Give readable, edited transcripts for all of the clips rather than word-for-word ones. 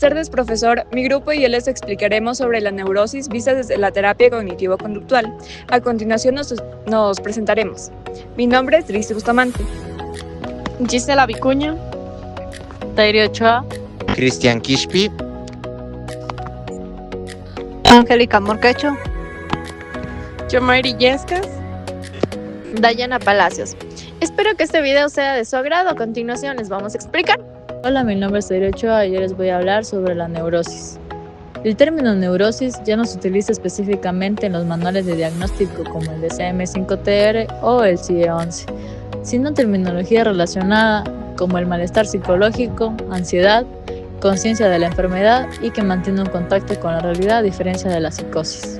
tardes, profesor. Mi grupo y yo les explicaremos sobre la neurosis vista desde la terapia cognitivo-conductual. A continuación nos presentaremos. Mi nombre es Tris Bustamante. Gisela Vicuña, Tairi Ochoa, Cristian Kishpi, Angélica Morquecho, Yomairi Yescas, Dayana Palacios. Espero que este video sea de su agrado. A continuación les vamos a explicar. Hola, mi nombre es Tairi Ochoa y yo les voy a hablar sobre la neurosis. El término neurosis ya no se utiliza específicamente en los manuales de diagnóstico como el DSM-5-TR o el CIE-11, sino terminología relacionada como el malestar psicológico, ansiedad, conciencia de la enfermedad y que mantiene un contacto con la realidad a diferencia de la psicosis.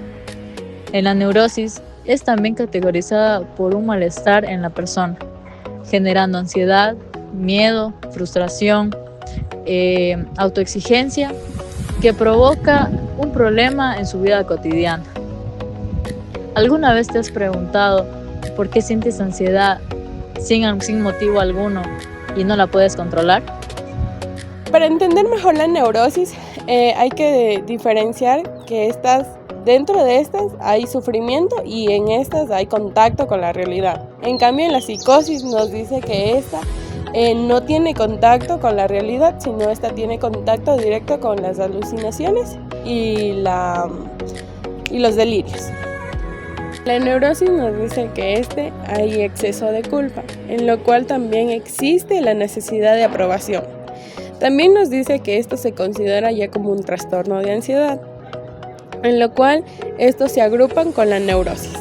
En la neurosis es también categorizada por un malestar en la persona, generando ansiedad, miedo, frustración, autoexigencia, que provoca un problema en su vida cotidiana. ¿Alguna vez te has preguntado por qué sientes ansiedad sin motivo alguno y no la puedes controlar? Para entender mejor la neurosis, hay que diferenciar que dentro de estas hay sufrimiento y en estas hay contacto con la realidad. En cambio, en la psicosis nos dice que esta no tiene contacto con la realidad, sino esta tiene contacto directo con las alucinaciones y los delirios. La neurosis nos dice que hay exceso de culpa, en lo cual también existe la necesidad de aprobación. También nos dice que esto se considera ya como un trastorno de ansiedad, en lo cual estos se agrupan con la neurosis.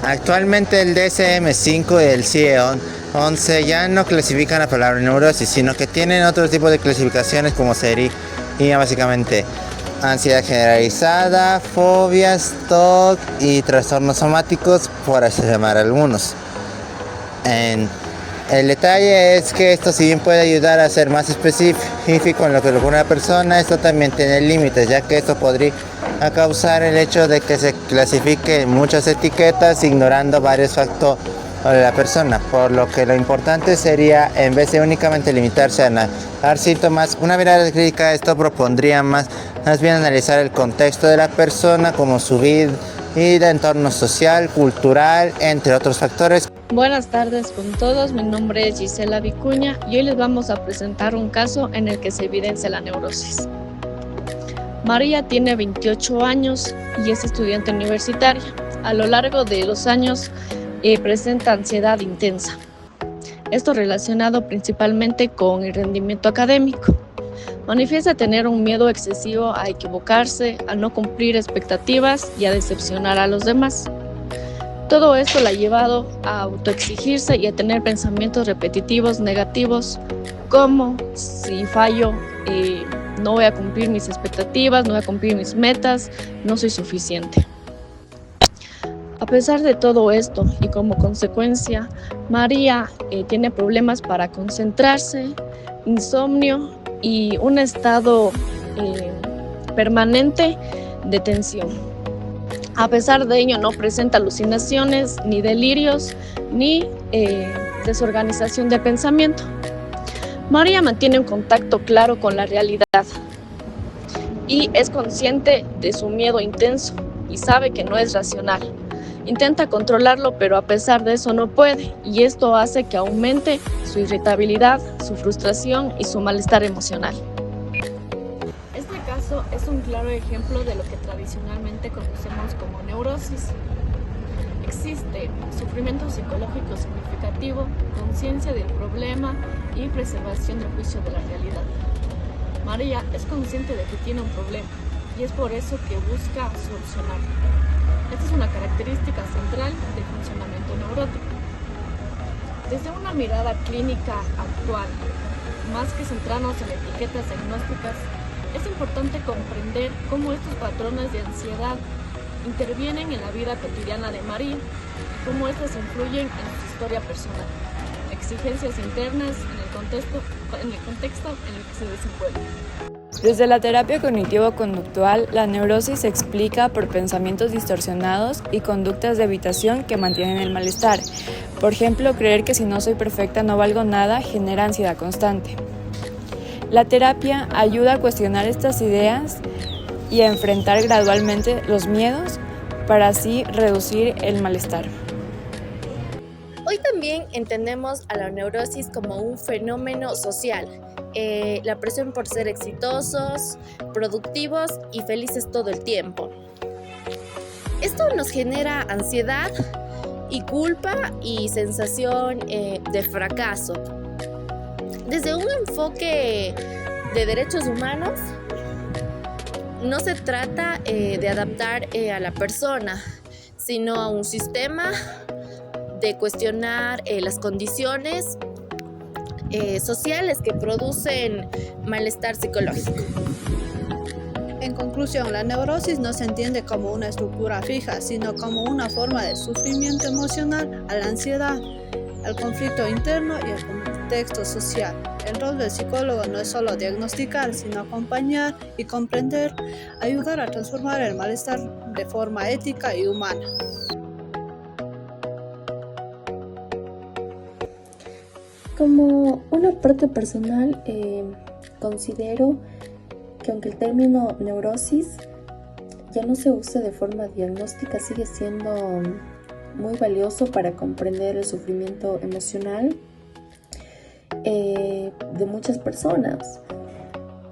Actualmente el DSM-5 y el CIE-11 ya no clasifican la palabra neurosis, sino que tienen otro tipo de clasificaciones como sería básicamente ansiedad generalizada, fobias, TOC y trastornos somáticos, por así llamar algunos. El detalle es que esto, si bien puede ayudar a ser más específico en lo que logra una persona, esto también tiene límites, ya que esto podría causar el hecho de que se clasifique muchas etiquetas ignorando varios factores de la persona, por lo que lo importante sería, en vez de únicamente limitarse a analizar síntomas, una mirada crítica. Esto propondría más bien analizar el contexto de la persona, como su vida, entorno social, cultural, entre otros factores. Buenas tardes con todos, mi nombre es Gisela Vicuña y hoy les vamos a presentar un caso en el que se evidencia la neurosis. María tiene 28 años y es estudiante universitaria. A lo largo de los años presenta ansiedad intensa. Esto relacionado principalmente con el rendimiento académico. Manifiesta tener un miedo excesivo a equivocarse, a no cumplir expectativas y a decepcionar a los demás. Todo esto la ha llevado a autoexigirse y a tener pensamientos repetitivos negativos como: si fallo, no voy a cumplir mis expectativas, no voy a cumplir mis metas, no soy suficiente. A pesar de todo esto y como consecuencia, María tiene problemas para concentrarse, insomnio y un estado permanente de tensión. A pesar de ello, no presenta alucinaciones, ni delirios, ni desorganización de pensamiento. María mantiene un contacto claro con la realidad y es consciente de su miedo intenso y sabe que no es racional. Intenta controlarlo, pero a pesar de eso no puede, y esto hace que aumente su irritabilidad, su frustración y su malestar emocional. Este caso es un claro ejemplo de lo que tradicionalmente conocemos como neurosis. Existe sufrimiento psicológico significativo, conciencia del problema y preservación del juicio de la realidad. María es consciente de que tiene un problema y es por eso que busca solucionarlo. Esta es una característica central del funcionamiento neurótico. Desde una mirada clínica actual, más que centrarnos en etiquetas diagnósticas, es importante comprender cómo estos patrones de ansiedad intervienen en la vida cotidiana de María y cómo estas influyen en su historia personal, exigencias internas en el contexto en el que se desenvuelve. Desde la terapia cognitivo-conductual, la neurosis se explica por pensamientos distorsionados y conductas de evitación que mantienen el malestar. Por ejemplo, creer que si no soy perfecta no valgo nada genera ansiedad constante. La terapia ayuda a cuestionar estas ideas y a enfrentar gradualmente los miedos para así reducir el malestar. Hoy también entendemos a la neurosis como un fenómeno social. La presión por ser exitosos, productivos y felices todo el tiempo. Esto nos genera ansiedad y culpa y sensación de fracaso. Desde un enfoque de derechos humanos, no se trata de adaptar a la persona, sino a un sistema, de cuestionar las condiciones sociales que producen malestar psicológico. En conclusión, la neurosis no se entiende como una estructura fija, sino como una forma de sufrimiento emocional a la ansiedad, al conflicto interno y al contexto social. El rol del psicólogo no es solo diagnosticar, sino acompañar y comprender, ayudar a transformar el malestar de forma ética y humana. Como una parte personal, considero que aunque el término neurosis ya no se use de forma diagnóstica, sigue siendo muy valioso para comprender el sufrimiento emocional de muchas personas.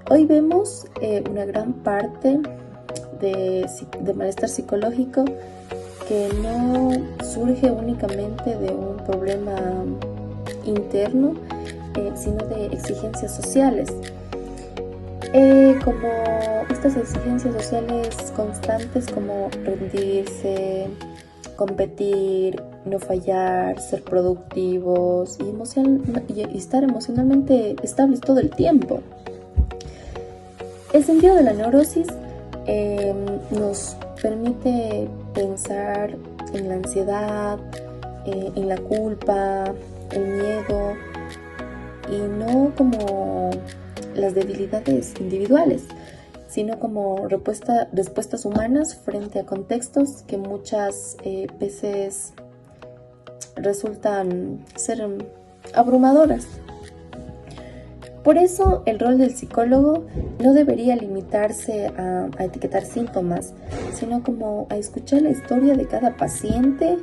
Hoy vemos una gran parte de malestar psicológico que no surge únicamente de un problema interno, sino de exigencias sociales. Como estas exigencias sociales constantes como rendirse, competir, no fallar, ser productivos y estar emocionalmente estables todo el tiempo. El sentido de la neurosis nos permite pensar en la ansiedad, en la culpa, el miedo, y no como las debilidades individuales, sino como respuestas humanas frente a contextos que muchas veces resultan ser abrumadoras. Por eso el rol del psicólogo no debería limitarse a etiquetar síntomas, sino como a escuchar la historia de cada paciente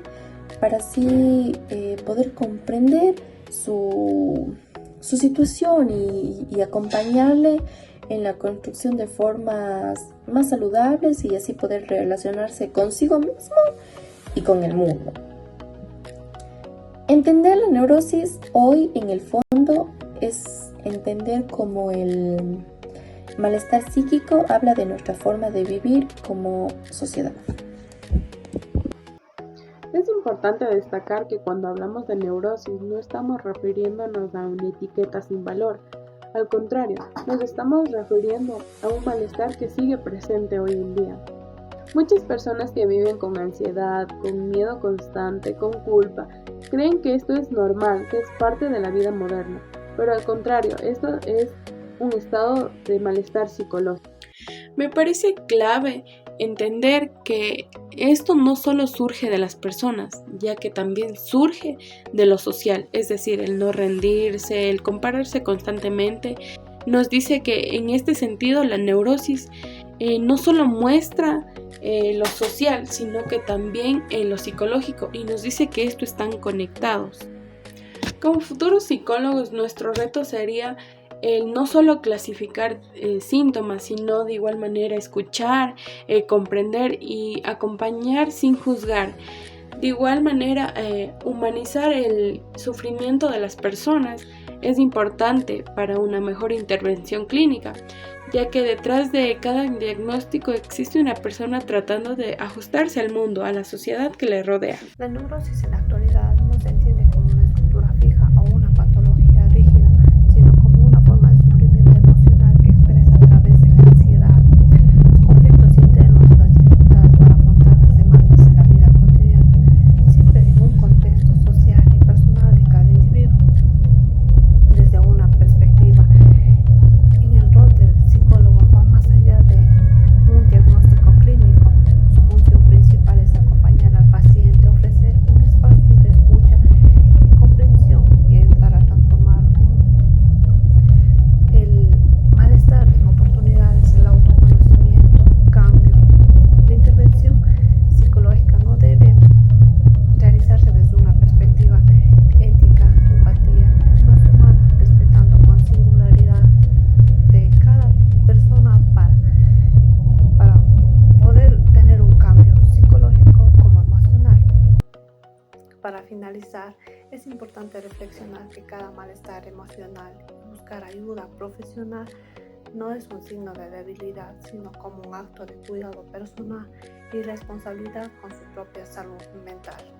para así poder comprender su situación y acompañarle en la construcción de formas más saludables y así poder relacionarse consigo mismo y con el mundo. Entender la neurosis hoy en el fondo es entender cómo el malestar psíquico habla de nuestra forma de vivir como sociedad. Es importante destacar que cuando hablamos de neurosis no estamos refiriéndonos a una etiqueta sin valor. Al contrario, nos estamos refiriendo a un malestar que sigue presente hoy en día. Muchas personas que viven con ansiedad, con miedo constante, con culpa, creen que esto es normal, que es parte de la vida moderna. Pero al contrario, esto es un estado de malestar psicológico. Me parece clave entender que esto no solo surge de las personas, ya que también surge de lo social, es decir, el no rendirse, el compararse constantemente. Nos dice que en este sentido la neurosis no solo muestra lo social, sino que también lo psicológico, y nos dice que esto están conectados. Como futuros psicólogos, nuestro reto sería el no solo clasificar síntomas, sino de igual manera escuchar, comprender y acompañar sin juzgar. De igual manera, humanizar el sufrimiento de las personas es importante para una mejor intervención clínica, ya que detrás de cada diagnóstico existe una persona tratando de ajustarse al mundo, a la sociedad que le rodea. La neurosis en la actualidad no se entiende como una estructura fija o una patología rígida, sino como una forma de sufrimiento emocional que expresa a través de la ansiedad, los conflictos internos, las dificultades para afrontar las demandas de la vida cotidiana, siempre en un contexto social y personal de cada individuo. Desde una perspectiva, en el rol del psicólogo va más allá de un diagnóstico clínico. Su función principal es acompañar al paciente, ofrecer un espacio de finalizar, es importante reflexionar que cada malestar emocional y buscar ayuda profesional no es un signo de debilidad, sino como un acto de cuidado personal y responsabilidad con su propia salud mental.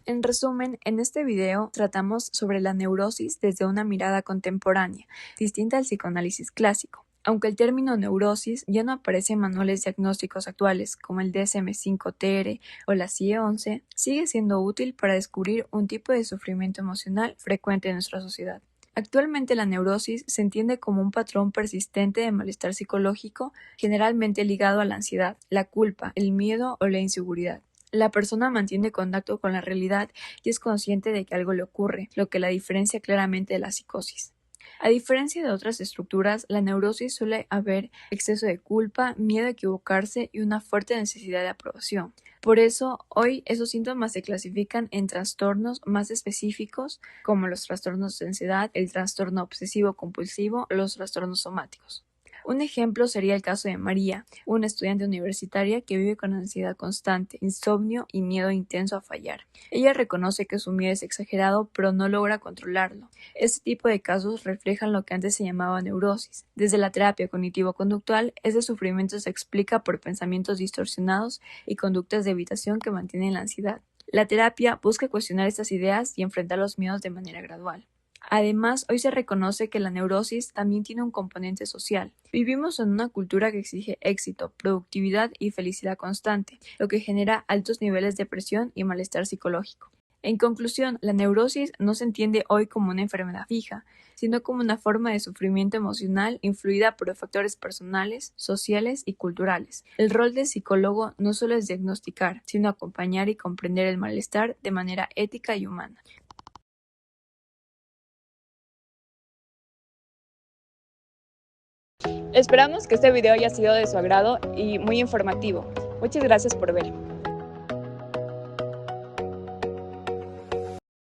En resumen, en este video tratamos sobre la neurosis desde una mirada contemporánea, distinta al psicoanálisis clásico. Aunque el término neurosis ya no aparece en manuales diagnósticos actuales como el DSM-5-TR o la CIE-11, sigue siendo útil para descubrir un tipo de sufrimiento emocional frecuente en nuestra sociedad. Actualmente la neurosis se entiende como un patrón persistente de malestar psicológico, generalmente ligado a la ansiedad, la culpa, el miedo o la inseguridad. La persona mantiene contacto con la realidad y es consciente de que algo le ocurre, lo que la diferencia claramente de la psicosis. A diferencia de otras estructuras, la neurosis suele haber exceso de culpa, miedo a equivocarse y una fuerte necesidad de aprobación. Por eso, hoy esos síntomas se clasifican en trastornos más específicos, como los trastornos de ansiedad, el trastorno obsesivo-compulsivo, los trastornos somáticos. Un ejemplo sería el caso de María, una estudiante universitaria que vive con ansiedad constante, insomnio y miedo intenso a fallar. Ella reconoce que su miedo es exagerado, pero no logra controlarlo. Este tipo de casos reflejan lo que antes se llamaba neurosis. Desde la terapia cognitivo-conductual, ese sufrimiento se explica por pensamientos distorsionados y conductas de evitación que mantienen la ansiedad. La terapia busca cuestionar estas ideas y enfrentar los miedos de manera gradual. Además, hoy se reconoce que la neurosis también tiene un componente social. Vivimos en una cultura que exige éxito, productividad y felicidad constante, lo que genera altos niveles de presión y malestar psicológico. En conclusión, la neurosis no se entiende hoy como una enfermedad fija, sino como una forma de sufrimiento emocional influida por factores personales, sociales y culturales. El rol del psicólogo no solo es diagnosticar, sino acompañar y comprender el malestar de manera ética y humana. Esperamos que este video haya sido de su agrado y muy informativo. Muchas gracias por ver.